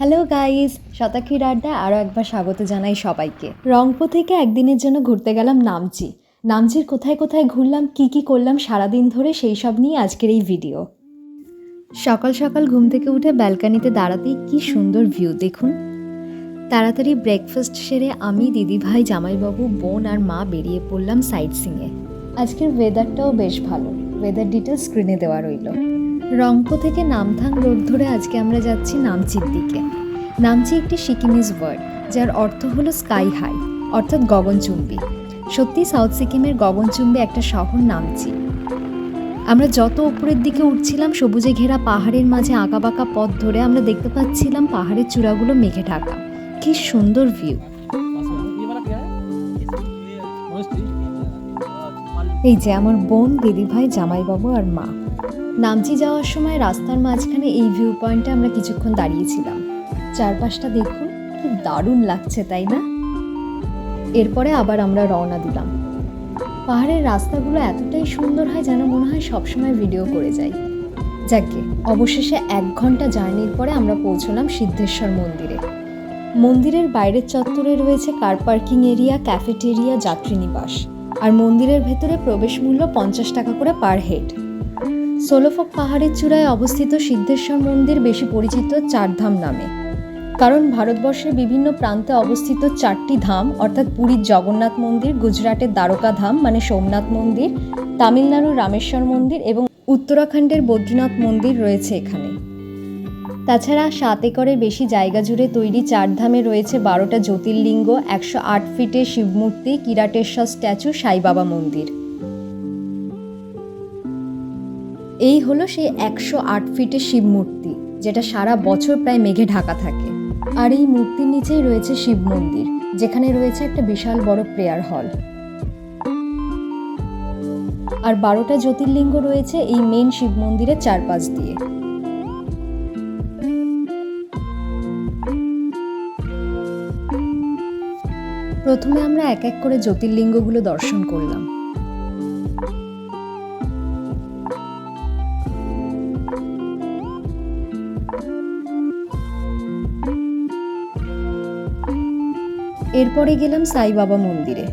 Hello guys, শতাক্ষীর আড্ডা আরও একবার স্বাগত জানাই সবাইকে। রংপুর থেকে একদিনের জন্য ঘুরতে গেলাম নামচি। নামচির কোথায় কোথায় ঘুরলাম, কি করলাম সারাদিন ধরে, সেই সব নিয়ে আজকের এই ভিডিও। সকাল সকাল ঘুম থেকে উঠে ব্যালকানিতে দাঁড়াতেই কি সুন্দর ভিউ দেখুন। তাড়াতাড়ি ব্রেকফাস্ট সেরে আমি, দিদিভাই, জামাইবাবু, বোন আর মা বেরিয়ে পড়লাম সাইট সিংয়ে। আজকের ওয়েদারটাও বেশ ভালো, ওয়েদার ডিটেলস স্ক্রিনে দেওয়া রইল। রংপুর থেকে নামথাং রোড ধরে আজকে আমরা যাচ্ছি নামচির দিকে। নামচি একটি সিকিমিজ ওয়ার্ড, যার অর্থ হলো স্কাই হাই, অর্থাৎ গগনচুম্বী। সত্যি সাউথ সিকিমের গগনচুম্বী একটা শহর নামচি। আমরা যত উপরের দিকে উঠছিলাম, সবুজে ঘেরা পাহাড়ের মাঝে আঁকাবাঁকা পথ ধরে আমরা দেখতে পাচ্ছিলাম পাহাড়ের চূড়াগুলো মেঘে ঢাকা। কি সুন্দর ভিউ। এই যে আমার বোন, দিদিভাই, জামাইবাবু আর মা। নামচি যাওয়ার সময় রাস্তার মাঝখানে এই ভিউ পয়েন্টে আমরা কিছুক্ষণ দাঁড়িয়েছিলাম। চারপাশটা দেখুন, কি দারুণ লাগছে তাই না? এরপরে আবার আমরা রওনা দিলাম। পাহাড়ের রাস্তাগুলো এতটাই সুন্দর হয় যেন মনে হয় সবসময় ভিডিও করে যাই। যাকে অবশেষে 1 ঘন্টা জার্নির পরে আমরা পৌঁছলাম সিদ্ধেশ্বর মন্দিরে। মন্দিরের বাইরের চত্বরে রয়েছে কার পার্কিং এরিয়া, ক্যাফেটেরিয়া, যাত্রীনিবাস। আর মন্দিরের ভেতরে প্রবেশ মূল্য 50 টাকা করে পার হেড। সোলোফক পাহাড়ের চূড়ায় অবস্থিত সিদ্ধেশ্বর মন্দির বেশি পরিচিত চারধাম নামে, কারণ ভারতবর্ষের বিভিন্ন প্রান্তে অবস্থিত 4টি ধাম, অর্থাৎ পুরীর জগন্নাথ মন্দির, গুজরাটের দ্বারকা ধাম মানে সোমনাথ মন্দির, তামিলনাড়ুর রামেশ্বর মন্দির এবং উত্তরাখণ্ডের বদ্রীনাথ মন্দির রয়েছে এখানে। তাছাড়া 7 একরের বেশি জায়গা জুড়ে তৈরি 4 ধামে রয়েছে 12টা জ্যোতির্লিঙ্গ, 108 ফিটের শিবমূর্তি, কিরাটেশ্বর স্ট্যাচু, সাই বাবা মন্দির। এই হলো সেই 108 ফিটের শিব মূর্তি, যেটা সারা বছর প্রায় মেঘে ঢাকা থাকে। আর এই মূর্তির নিচেই রয়েছে শিব মন্দির, যেখানে রয়েছে একটা বিশাল বড় প্রেয়ার হল। আর 12টা জ্যোতির্লিঙ্গ রয়েছে এই মেন শিব মন্দিরের চারপাশ দিয়ে। প্রথমে আমরা এক এক করে জ্যোতির্লিঙ্গগুলো দর্শন করলাম। এরপরে গেলাম সাই বাবা মন্দিরে।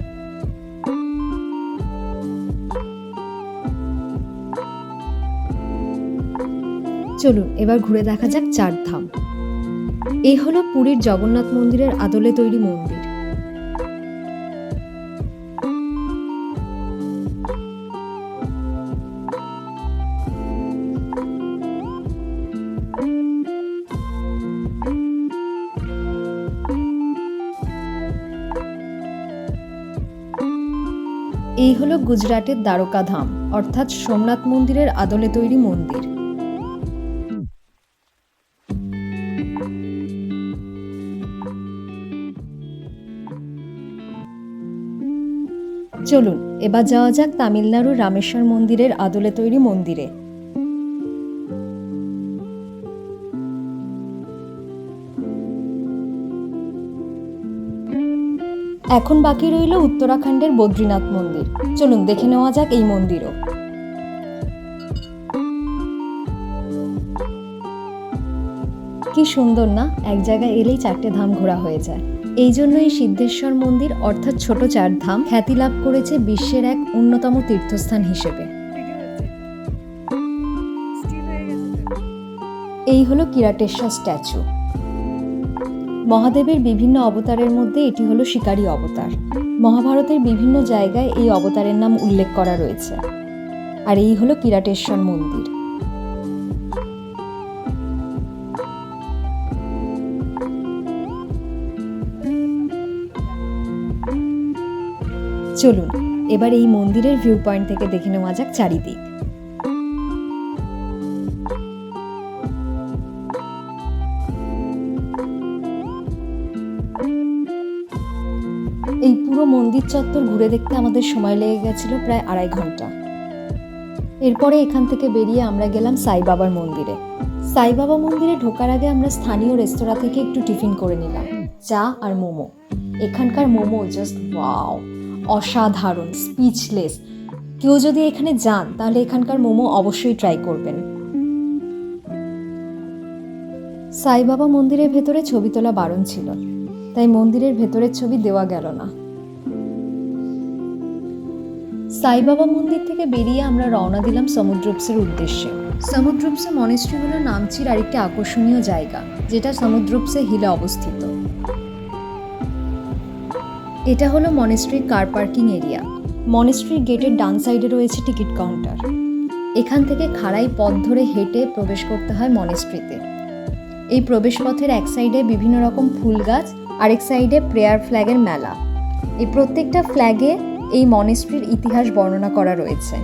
চলুন এবার ঘুরে দেখা যাক 4 ধাম। এই হলো পুরীর জগন্নাথ মন্দিরের আদলে তৈরি মন্দির। এই হলো গুজরাটের দ্বারকা ধাম, অর্থাৎ সোমনাথ মন্দিরের আদলে তৈরি মন্দির। চলুন এবার যাওয়া যাক তামিলনাড়ুর রামেশ্বর মন্দিরের আদলে তৈরি মন্দিরে। এখন বাকি রইল উত্তরাখণ্ডের বদ্রীনাথ মন্দির। চলুন দেখে নেওয়া যাক এই মন্দিরও। কি সুন্দর না, এক জায়গায় এলেই 4টে ধাম ঘোরা হয়ে যায়। এই জন্য এই সিদ্ধেশ্বর মন্দির অর্থাৎ ছোট 4 ধাম খ্যাতি লাভ করেছে বিশ্বের এক অন্যতম তীর্থস্থান হিসেবে। এই হলো কিরাটেশ্বর স্ট্যাচু। মহাদেবের বিভিন্ন অবতারের মধ্যে এটি হলো শিকারী অবতার। মহাভারতের বিভিন্ন জায়গায় এই অবতারের নাম উল্লেখ করা রয়েছে। আর এই হলো কিরাটেশ্বর মন্দির। চলুন এবার এই মন্দিরের ভিউ পয়েন্ট থেকে দেখে নেওয়া যাক চারিদিক। এই পুরো মন্দির চত্বর ঘুরে দেখতে আমাদের সময় লেগে গেছিল প্রায় 2.5 ঘন্টা। এরপরে এখান থেকে বেরিয়ে আমরা গেলাম সাই বাবার মন্দিরে। সাই বাবা মন্দিরে ঢোকার আগে আমরা স্থানীয় রেস্তোরাঁ থেকে একটু টিফিন করে নিলাম, চা আর মোমো। এখানকার মোমো জাস্ট ওয়াও, অসাধারণ, স্পিচলেস। কেউ যদি এখানে যান তাহলে এখানকার মোমো অবশ্যই ট্রাই করবেন। সাই বাবা মন্দিরের ভেতরে ছবি তোলা বারণ ছিল, তাই মন্দিরের ভেতরের ছবি দেওয়া গেল না। সাই বাবা মন্দির থেকে বেরিয়ে আমরা রওনা দিলাম সমুদ্রপসের উদ্দেশ্যে। সমুদ্রপসে মনেস্ট্রি হলো নামচির আরেকটি আকর্ষণীয় জায়গা, যেটা সমুদ্রপসে হিলে অবস্থিত। এটা হলো মনেস্ট্রির কার পার্কিং এরিয়া। মনেস্ট্রির গেটের ডান সাইডে রয়েছে টিকিট কাউন্টার। এখান থেকে খাড়াই পথ ধরে হেঁটে প্রবেশ করতে হয় মনেস্ট্রিতে। এই প্রবেশপথের এক সাইডে বিভিন্ন রকম ফুল গাছ, আরেক সাইডে প্রেয়ার ফ্ল্যাগের মেলা। এই প্রত্যেকটা ফ্ল্যাগে এই মনেস্ট্রির ইতিহাস বর্ণনা করা রয়েছে।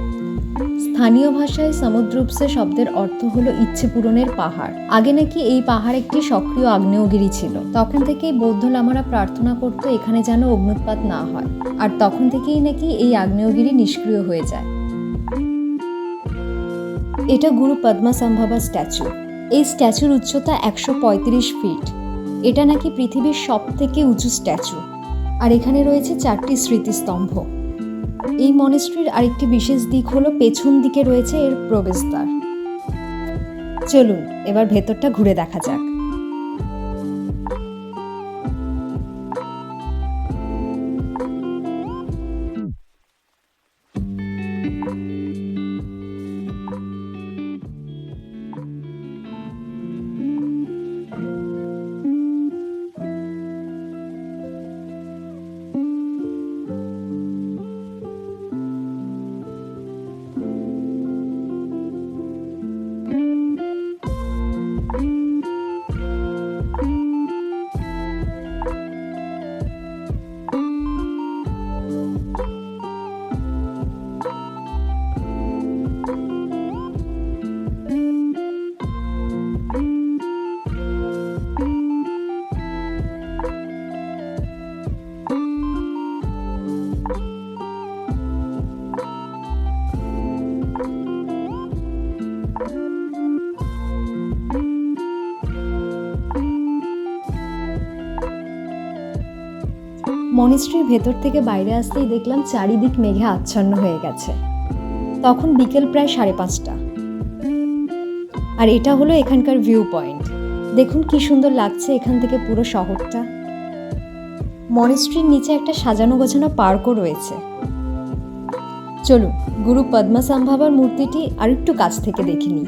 স্থানীয় ভাষায় সমুদ্রপসে শব্দের অর্থ হলো ইচ্ছে পূরণের পাহাড়। আগে নাকি এই পাহাড় একটি সক্রিয় আগ্নেয়গিরি ছিল। তখন থেকেই বৌদ্ধ লামারা প্রার্থনা করত এখানে যেন অগ্নুৎপাত না হয়, আর তখন থেকেই নাকি এই আগ্নেয়গিরি নিষ্ক্রিয় হয়ে যায়। এটা গুরু পদ্মাসম্ভবা স্ট্যাচু। এই স্ট্যাচুর উচ্চতা 135 ফিট। এটা নাকি পৃথিবীর সবথেকে উঁচু স্ট্যাচু। আর এখানে রয়েছে 4টি স্মৃতিস্তম্ভ। এই মনেস্ট্রির আরেকটি বিশেষ দিক হলো পেছন দিকে রয়েছে এর প্রবেশদ্বার। চলুন এবার ভেতরটা ঘুরে দেখা যাক। মনেস্ট্রির ভেতর থেকে বাইরে আসতেই দেখলাম চারিদিক মেঘে আচ্ছন্ন হয়ে গেছে। তখন বিকেল প্রায় 5:30। আর এটা হলো এখানকার ভিউ পয়েন্ট। দেখুন কি সুন্দর লাগছে এখান থেকে পুরো শহরটা। মনেস্ট্রির নিচে একটা সাজানো গোছানো পার্কও রয়েছে। চলুন গুরু পদ্মাসম্ভবার মূর্তিটি আরেকটু কাছ থেকে দেখে নিই।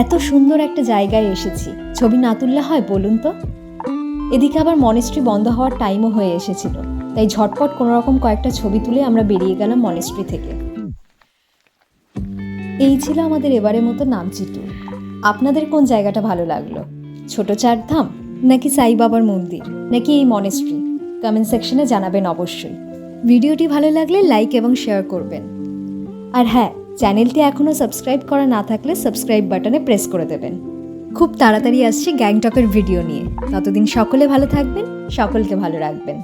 এত সুন্দর একটা জায়গায় এসেছি, ছবি না তুললে হয় বলুন তো? এদিকে আবার মনেস্ট্রি বন্ধ হওয়ার টাইমও হয়ে এসেছিল, তাই ঝটপট কোনোরকম কয়েকটা ছবি তুলে আমরা বেরিয়ে গেলাম মনেস্ট্রি থেকে। এই ছিল আমাদের এবারের মতো নামচি ট্যুর। আপনাদের কোন জায়গাটা ভালো লাগলো? ছোট চারধাম, নাকি সাই বাবার মন্দির, নাকি এই মনেস্ট্রি? কমেন্ট সেকশনে জানাবেন অবশ্যই। ভিডিওটি ভালো লাগলে লাইক এবং শেয়ার করবেন। আর হ্যাঁ, চ্যানেলটি এখনও সাবস্ক্রাইব করা না থাকলে সাবস্ক্রাইব বাটনে প্রেস করে দেবেন। খুব তাড়াতাড়ি আসছি গ্যাংটকের ভিডিও নিয়ে। ততদিন সকলে ভালো থাকবেন, সকলকে ভালো রাখবেন।